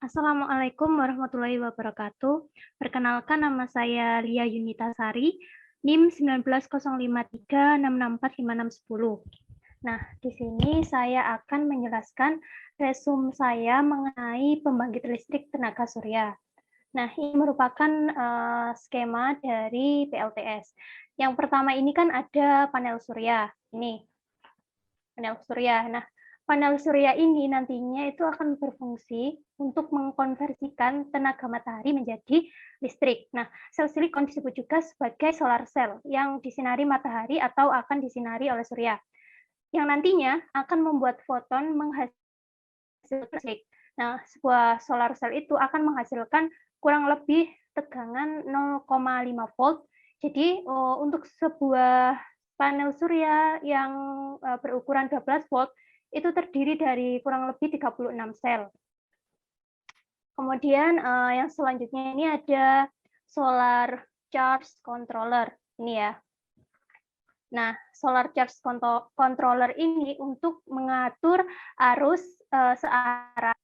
Assalamualaikum warahmatullahi wabarakatuh. Perkenalkan nama saya Lia Yunitasari, NIM 190536645610. Nah, di sini saya akan menjelaskan resume saya mengenai pembangkit listrik tenaga surya. Nah, ini merupakan skema dari PLTS. Yang pertama ini kan ada panel surya. Ini panel surya. Nah, panel surya ini nantinya itu akan berfungsi untuk mengkonversikan tenaga matahari menjadi listrik. Nah, sel silikon disebut juga sebagai solar cell yang disinari matahari atau akan disinari oleh surya. Yang nantinya akan membuat foton menghasilkan listrik. Nah, sebuah solar cell itu akan menghasilkan kurang lebih tegangan 0,5 volt. Jadi, untuk sebuah panel surya yang berukuran 12 volt itu terdiri dari kurang lebih 36 sel. Kemudian yang selanjutnya ini ada solar charge controller ini ya. Nah, solar charge controller ini untuk mengatur arus searah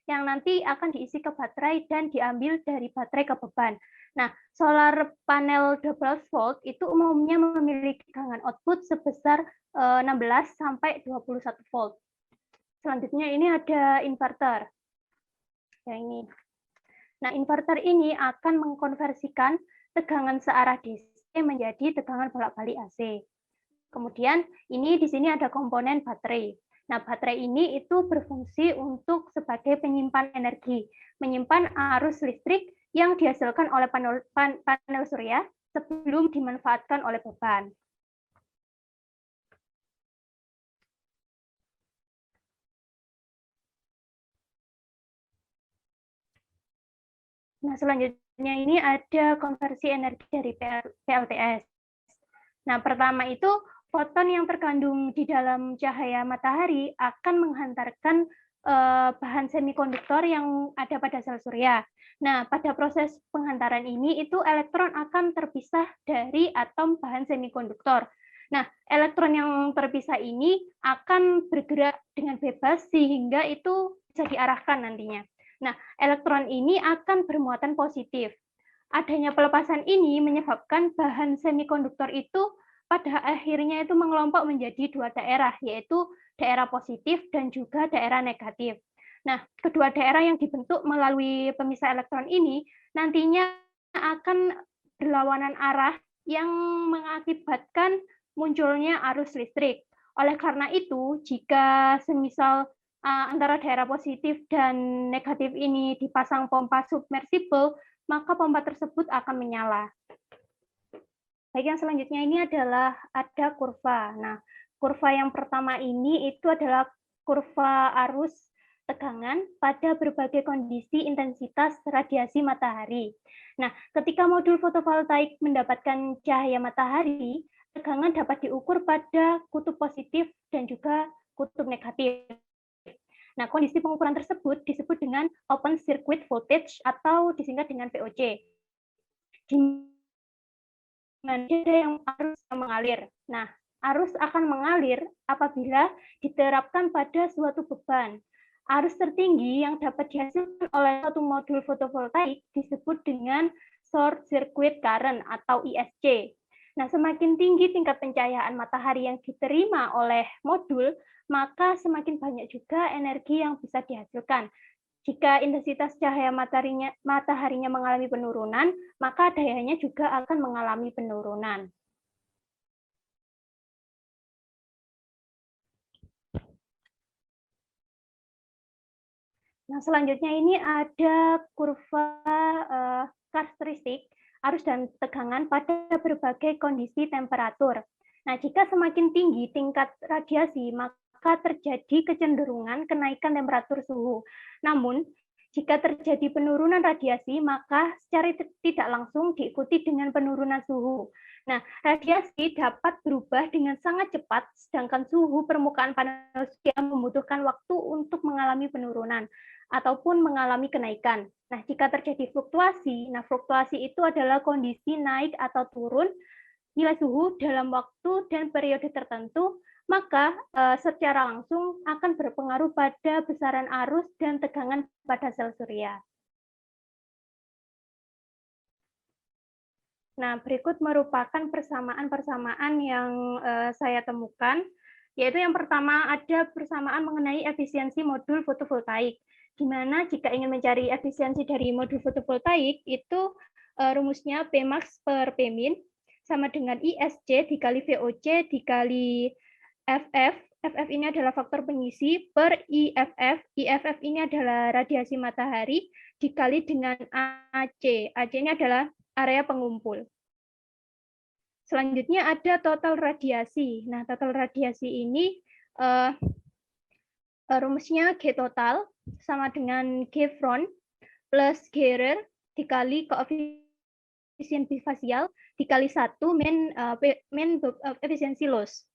yang nanti akan diisi ke baterai dan diambil dari baterai ke beban. Nah, solar panel 12 volt itu umumnya memiliki tegangan output sebesar 16 sampai 21 volt. Selanjutnya ini ada inverter. Yang ini. Nah, inverter ini akan mengkonversikan tegangan searah DC menjadi tegangan bolak-balik AC. Kemudian ini di sini ada komponen baterai. Nah, baterai ini itu berfungsi untuk sebagai penyimpan energi, menyimpan arus listrik yang dihasilkan oleh panel surya sebelum dimanfaatkan oleh beban. Nah, selanjutnya ini ada konversi energi dari PLTS. Nah, pertama itu foton yang terkandung di dalam cahaya matahari akan menghantarkan bahan semikonduktor yang ada pada sel surya. Nah, pada proses penghantaran ini itu elektron akan terpisah dari atom bahan semikonduktor. Nah, elektron yang terpisah ini akan bergerak dengan bebas sehingga itu bisa diarahkan nantinya. Nah, elektron ini akan bermuatan positif. Adanya pelepasan ini menyebabkan bahan semikonduktor itu pada akhirnya itu mengelompok menjadi dua daerah, yaitu daerah positif dan juga daerah negatif. Nah, kedua daerah yang dibentuk melalui pemisah elektron ini nantinya akan berlawanan arah yang mengakibatkan munculnya arus listrik. Oleh karena itu, jika semisal antara daerah positif dan negatif ini dipasang pompa submersible, maka pompa tersebut akan menyala. Baik, yang selanjutnya ini adalah ada kurva. Nah, kurva yang pertama ini itu adalah kurva arus tegangan pada berbagai kondisi intensitas radiasi matahari. Nah, ketika modul fotovoltaik mendapatkan cahaya matahari, tegangan dapat diukur pada kutub positif dan juga kutub negatif. Nah, kondisi pengukuran tersebut disebut dengan open circuit voltage atau disingkat dengan VOC. Di mana ada yang arus yang mengalir. Nah, arus akan mengalir apabila diterapkan pada suatu beban. Arus tertinggi yang dapat dihasilkan oleh satu modul fotovoltaik disebut dengan short circuit current atau ISC. Nah, semakin tinggi tingkat pencahayaan matahari yang diterima oleh modul, maka semakin banyak juga energi yang bisa dihasilkan. Jika intensitas cahaya mataharinya mengalami penurunan, maka dayanya juga akan mengalami penurunan. Nah, selanjutnya ini ada kurva karakteristik arus dan tegangan pada berbagai kondisi temperatur. Nah, jika semakin tinggi tingkat radiasi, maka terjadi kecenderungan kenaikan temperatur suhu. Namun, jika terjadi penurunan radiasi, maka secara tidak langsung diikuti dengan penurunan suhu. Nah, radiasi dapat berubah dengan sangat cepat, sedangkan suhu permukaan panel surya membutuhkan waktu untuk mengalami penurunan ataupun mengalami kenaikan. Nah, jika terjadi fluktuasi, fluktuasi itu adalah kondisi naik atau turun nilai suhu dalam waktu dan periode tertentu maka secara langsung akan berpengaruh pada besaran arus dan tegangan pada sel surya. Nah, berikut merupakan persamaan-persamaan yang saya temukan, yaitu yang pertama ada persamaan mengenai efisiensi modul fotovoltaik, di mana jika ingin mencari efisiensi dari modul fotovoltaik, itu rumusnya Pmax per Pmin sama dengan ISC dikali VOC dikali FF. FF ini adalah faktor pengisi per IFF. IFF ini adalah radiasi matahari dikali dengan AC. AC ini adalah area pengumpul. Selanjutnya ada total radiasi. Nah, total radiasi ini rumusnya G total sama dengan G front plus G rear dikali koefisien bifasial dikali 1 min efisiensi loss.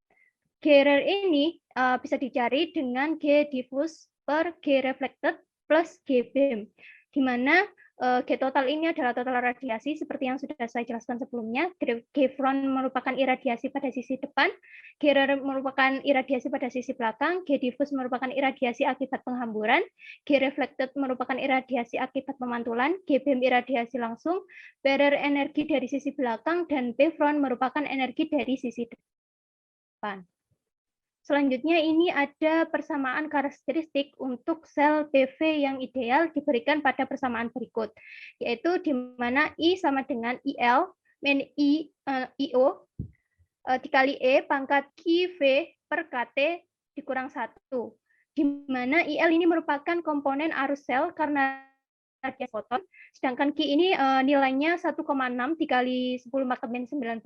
G rear ini bisa dicari dengan G diffuse per G reflected plus G beam, di mana G total ini adalah total radiasi seperti yang sudah saya jelaskan sebelumnya. G front merupakan iradiasi pada sisi depan, G rear merupakan iradiasi pada sisi belakang, G diffuse merupakan iradiasi akibat penghamburan, G reflected merupakan iradiasi akibat pemantulan, G beam iradiasi langsung, B rear energi dari sisi belakang, dan B front merupakan energi dari sisi depan. Selanjutnya ini ada persamaan karakteristik untuk sel PV yang ideal diberikan pada persamaan berikut, yaitu di mana I sama dengan IL min IO dikali E pangkat QV per KT dikurang 1, di mana IL ini merupakan komponen arus sel karena radiasi foton, sedangkan Q ini nilainya 1,6 dikali 10 pangkat min 19.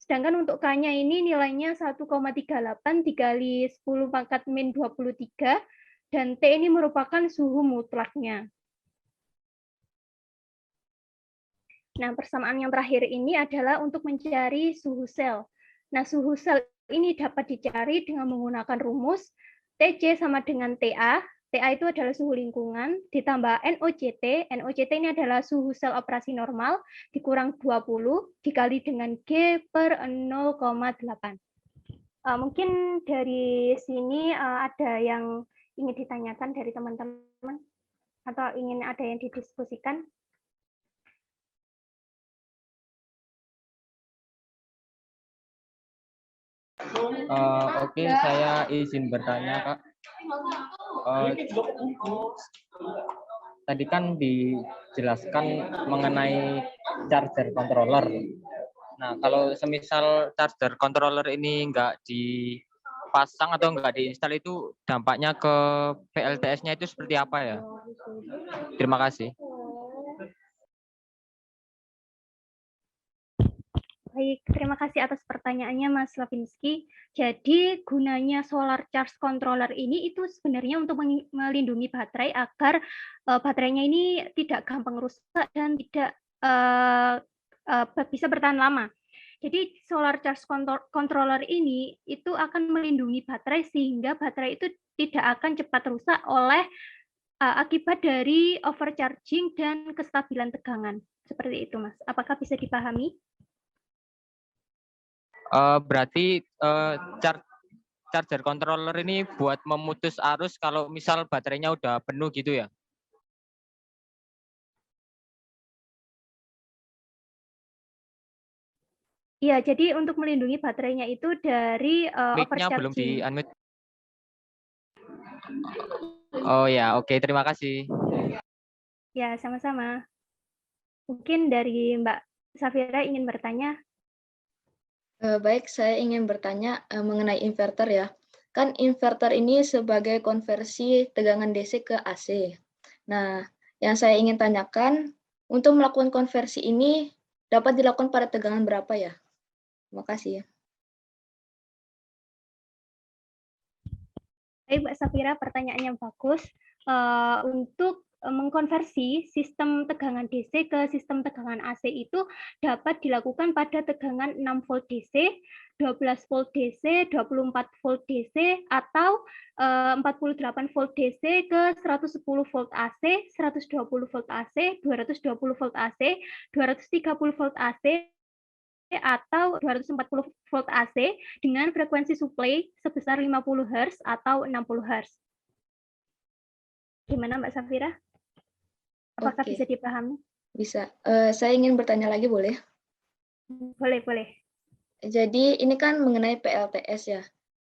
Sedangkan untuk K-nya ini nilainya 1,38 dikali 10 pangkat min 23, dan T ini merupakan suhu mutlaknya. Nah, persamaan yang terakhir ini adalah untuk mencari suhu sel. Nah, suhu sel ini dapat dicari dengan menggunakan rumus TC sama dengan TA. TA itu adalah suhu lingkungan, ditambah NOCT. NOCT ini adalah suhu sel operasi normal, dikurang 20, dikali dengan G per 0,8. Mungkin dari sini ada yang ingin ditanyakan dari teman-teman, atau ingin ada yang didiskusikan? Oke, saya izin bertanya, Kak. Tadi kan dijelaskan mengenai charger controller. Nah, kalau semisal charger controller ini nggak dipasang atau nggak diinstal, itu dampaknya ke PLTS-nya itu seperti apa ya? Terima kasih. Baik, terima kasih atas pertanyaannya Mas Lavinsky. Jadi gunanya solar charge controller ini itu sebenarnya untuk melindungi baterai agar baterainya ini tidak gampang rusak dan tidak bisa bertahan lama. Jadi solar charge controller ini itu akan melindungi baterai sehingga baterai itu tidak akan cepat rusak oleh akibat dari overcharging dan kestabilan tegangan. Seperti itu, Mas. Apakah bisa dipahami? Berarti charger controller ini buat memutus arus kalau misal baterainya udah penuh gitu ya? Iya, jadi untuk melindungi baterainya itu dari Mic-nya belum overcharging. di-unmute. Oh ya, oke, terima kasih. Ya, sama-sama. Mungkin dari Mbak Safira ingin bertanya. Baik, saya ingin bertanya mengenai inverter ya. Kan inverter ini sebagai konversi tegangan DC ke AC. Nah, yang saya ingin tanyakan, untuk melakukan konversi ini dapat dilakukan pada tegangan berapa ya? Terima kasih. Baik, Mbak Safira, pertanyaannya bagus. Untuk mengkonversi sistem tegangan DC ke sistem tegangan AC itu dapat dilakukan pada tegangan 6 volt DC, 12 volt DC, 24 volt DC, atau 48 volt DC ke 110 volt AC, 120 volt AC, 220 volt AC, 230 volt AC, atau 240 volt AC dengan frekuensi supply sebesar 50 Hz atau 60 Hz. Gimana Mbak Safira? Apakah bisa dipahami? Bisa. Saya ingin bertanya lagi, boleh? Boleh, boleh. Jadi ini kan mengenai PLTS ya.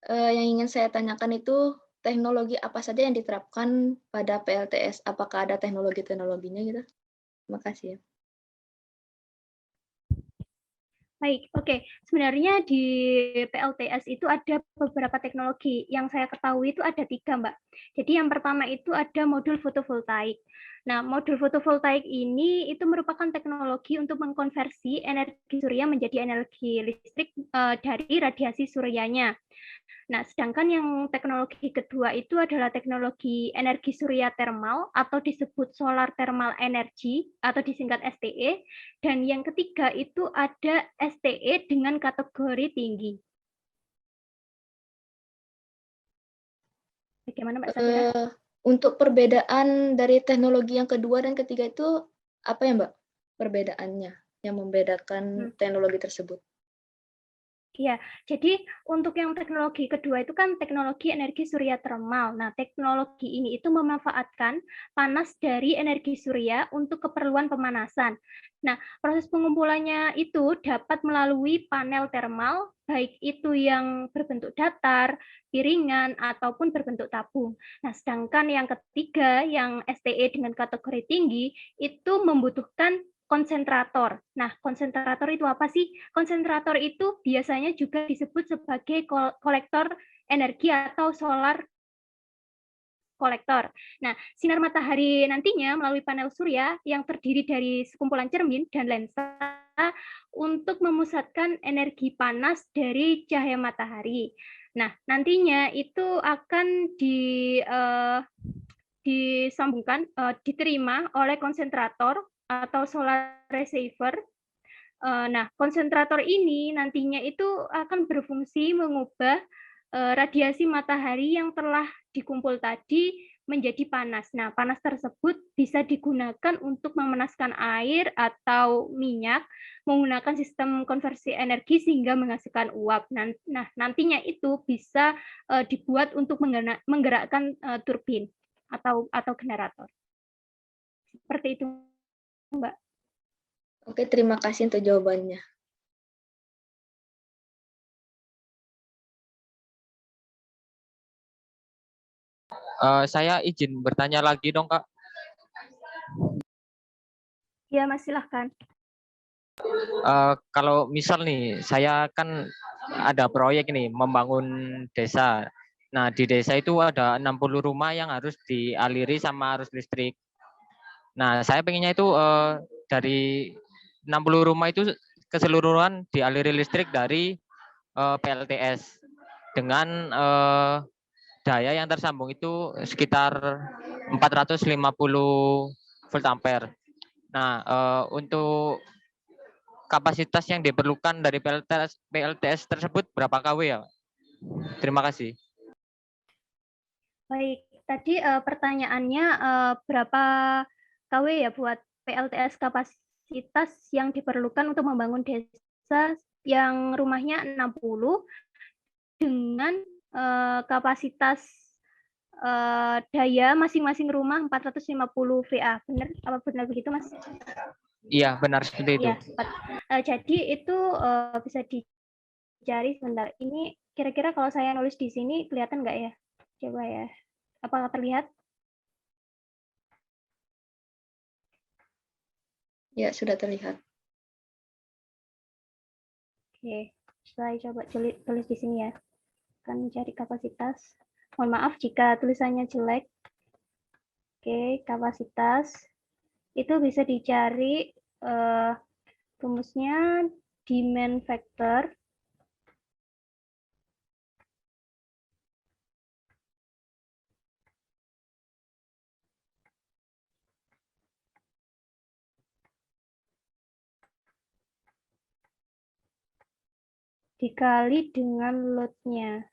Yang ingin saya tanyakan itu teknologi apa saja yang diterapkan pada PLTS? Apakah ada teknologi-teknologinya gitu? Terima kasih ya. Baik, oke. Sebenarnya di PLTS itu ada beberapa teknologi. Yang saya ketahui itu ada 3, Mbak. Jadi yang pertama itu ada modul fotovoltaik. Nah, modul fotovoltaik ini itu merupakan teknologi untuk mengkonversi energi surya menjadi energi listrik dari radiasi suryanya. Nah, sedangkan yang teknologi kedua itu adalah teknologi energi surya termal atau disebut solar thermal energy atau disingkat STE. Dan yang ketiga itu ada STE dengan kategori tinggi. Bagaimana Mbak Safira? Untuk perbedaan dari teknologi yang kedua dan ketiga itu apa ya Mbak? Perbedaannya yang membedakan teknologi tersebut. Iya, jadi untuk yang teknologi kedua itu kan teknologi energi surya termal. Nah, teknologi ini itu memanfaatkan panas dari energi surya untuk keperluan pemanasan. Nah, proses pengumpulannya itu dapat melalui panel termal, baik itu yang berbentuk datar, piringan, ataupun berbentuk tabung. Nah, sedangkan yang ketiga, yang STE dengan kategori tinggi, itu membutuhkan konsentrator. Nah, konsentrator itu apa sih? Konsentrator itu biasanya juga disebut sebagai kolektor energi atau solar kolektor. Nah, sinar matahari nantinya melalui panel surya yang terdiri dari sekumpulan cermin dan lensa untuk memusatkan energi panas dari cahaya matahari. Nah, nantinya itu akan disambungkan, diterima oleh konsentrator atau solar receiver. Nah, konsentrator ini nantinya itu akan berfungsi mengubah radiasi matahari yang telah dikumpul tadi menjadi panas. Nah, panas tersebut bisa digunakan untuk memanaskan air atau minyak menggunakan sistem konversi energi sehingga menghasilkan uap. Nah, nantinya itu bisa dibuat untuk menggerakkan turbin atau generator. Seperti itu, Mbak. Oke, terima kasih untuk jawabannya. Saya izin bertanya lagi dong, Kak. Ya, Mas, silahkan. Kalau misal nih, saya kan ada proyek nih membangun desa. Nah, di desa itu ada 60 rumah yang harus dialiri sama arus listrik. Nah, saya pengennya itu dari 60 rumah itu keseluruhan dialiri listrik dari PLTS dengan daya yang tersambung itu sekitar 450 volt ampere. Nah, untuk kapasitas yang diperlukan dari PLTS tersebut berapa kW ya? Terima kasih. Baik, tadi pertanyaannya berapa KW ya buat PLTS kapasitas yang diperlukan untuk membangun desa yang rumahnya 60 dengan kapasitas daya masing-masing rumah 450 VA. Benar? Apa benar begitu, Mas? Iya, benar seperti itu. Ya, jadi itu bisa dicari sebentar. Ini kira-kira kalau saya nulis di sini kelihatan nggak ya? Coba ya. Apakah terlihat? Ya, sudah terlihat. Oke, saya coba tulis di sini ya. Akan mencari kapasitas. Mohon maaf jika tulisannya jelek. Oke, kapasitas. Itu bisa dicari rumusnya demand factor dikali dengan load-nya.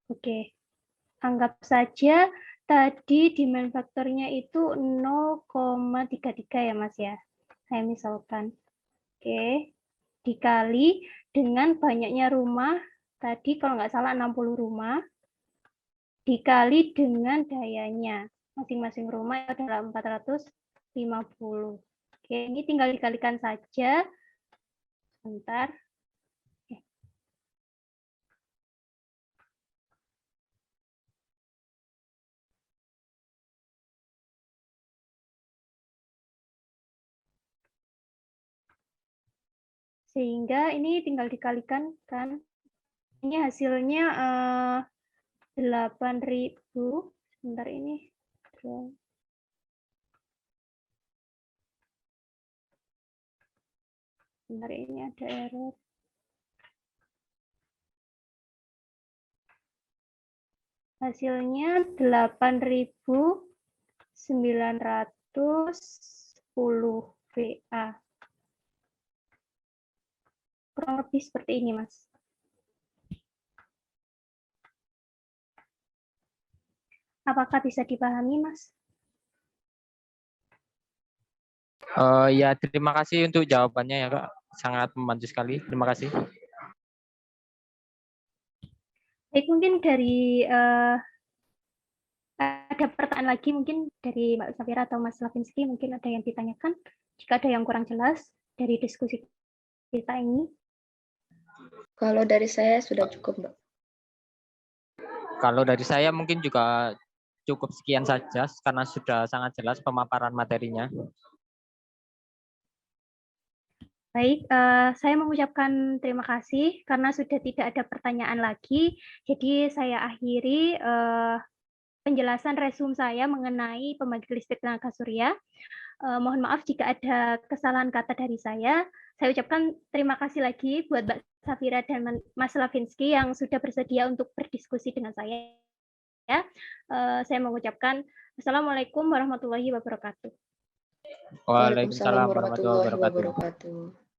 Oke, anggap saja tadi demand faktornya itu 0,33 ya Mas ya. Saya misalkan. Oke. Dikali dengan banyaknya rumah, tadi kalau nggak salah 60 rumah, dikali dengan dayanya. Masing-masing rumah adalah 450. Oke, ini tinggal dikalikan saja. Bentar. Sehingga ini tinggal dikalikan kan. Ini hasilnya 8.000. Sebentar ini. Sebentar ini ada error. Hasilnya 8.910 VA. Kurang lebih seperti ini, Mas. Apakah bisa dipahami, Mas? Ya, terima kasih untuk jawabannya ya, Kak. Sangat membantu sekali. Terima kasih. Baik, mungkin dari ada pertanyaan lagi mungkin dari Mbak Safira atau Mas Lavinsky, mungkin ada yang ditanyakan. Jika ada yang kurang jelas dari diskusi kita ini. Kalau dari saya sudah cukup, Mbak. Kalau dari saya mungkin juga cukup sekian saja karena sudah sangat jelas pemaparan materinya. Baik, saya mengucapkan terima kasih karena sudah tidak ada pertanyaan lagi. Jadi saya akhiri penjelasan resume saya mengenai pembangkit listrik tenaga surya. Mohon maaf jika ada kesalahan kata dari saya. Saya ucapkan terima kasih lagi buat Mbak Safira dan Mas Lavinsky yang sudah bersedia untuk berdiskusi dengan saya. Saya mengucapkan Assalamualaikum warahmatullahi wabarakatuh. Waalaikumsalam warahmatullahi wabarakatuh.